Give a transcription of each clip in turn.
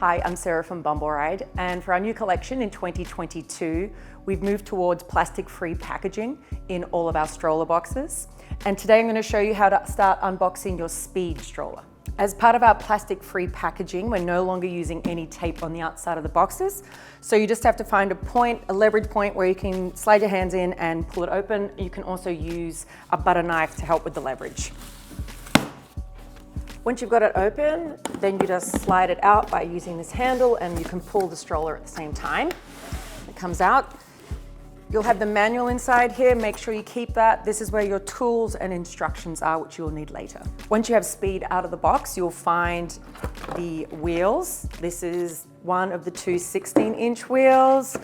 Hi, I'm Sarah from Bumbleride, and for our new collection in 2022, we've moved towards plastic-free packaging in all of our stroller boxes. And today I'm going to show you how to start unboxing your Speed stroller. As part of our plastic-free packaging, we're no longer using any tape on the outside of the boxes. So you just have to find a leverage point where you can slide your hands in and pull it open. You can also use a butter knife to help with the leverage. Once you've got it open, then you just slide it out by using this handle and you can pull the stroller at the same time. It comes out. You'll have the manual inside here. Make sure you keep that. This is where your tools and instructions are, which you'll need later. Once you have Speed out of the box, you'll find the wheels. This is one of the two 16-inch wheels.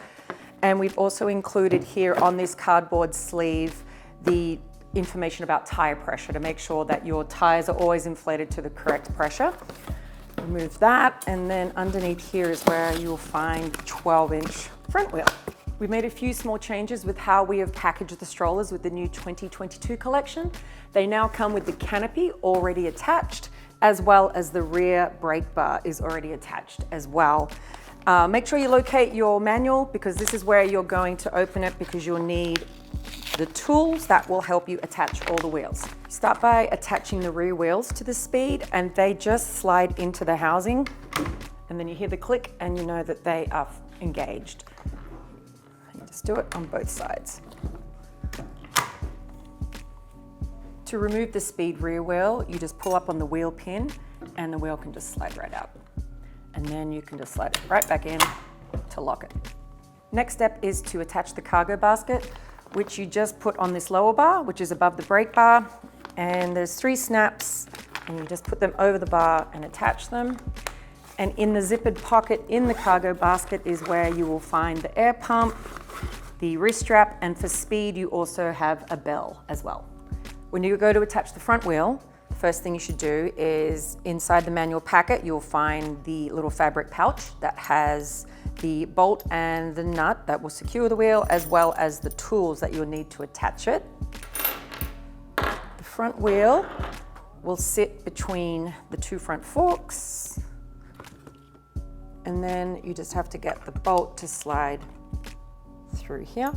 And we've also included here on this cardboard sleeve the information about tire pressure to make sure that your tires are always inflated to the correct pressure. Remove that, and then underneath here is where you'll find the 12-inch front wheel. We've made a few small changes with how we have packaged the strollers with the new 2022 collection. They now come with the canopy already attached, as well as the rear brake bar is already attached as well. Make sure you locate your manual because this is where you're going to open it because you'll need the tools that will help you attach all the wheels. Start by attaching the rear wheels to the Speed and they just slide into the housing, and then you hear the click and you know that they are engaged. You just do it on both sides. To remove the Speed rear wheel, you just pull up on the wheel pin and the wheel can just slide right out. And then you can just slide it right back in to lock it. Next step is to attach the cargo basket, which you just put on this lower bar, which is above the brake bar. And there's 3 snaps, and you just put them over the bar and attach them. And in the zippered pocket in the cargo basket is where you will find the air pump, the wrist strap, and for Speed, you also have a bell as well. When you go to attach the front wheel, the first thing you should do is inside the manual packet, you'll find the little fabric pouch that has the bolt and the nut that will secure the wheel, as well as the tools that you'll need to attach it. The front wheel will sit between the 2 front forks, and then you just have to get the bolt to slide through here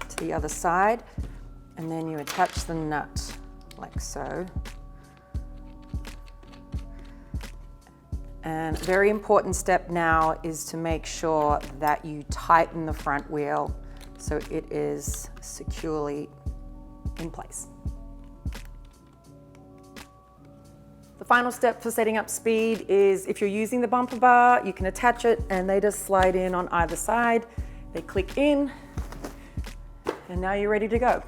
to the other side, and then you attach the nut like so. And a very important step now is to make sure that you tighten the front wheel so it is securely in place. The final step for setting up Speed is if you're using the bumper bar, you can attach it and they just slide in on either side. They click in and now you're ready to go.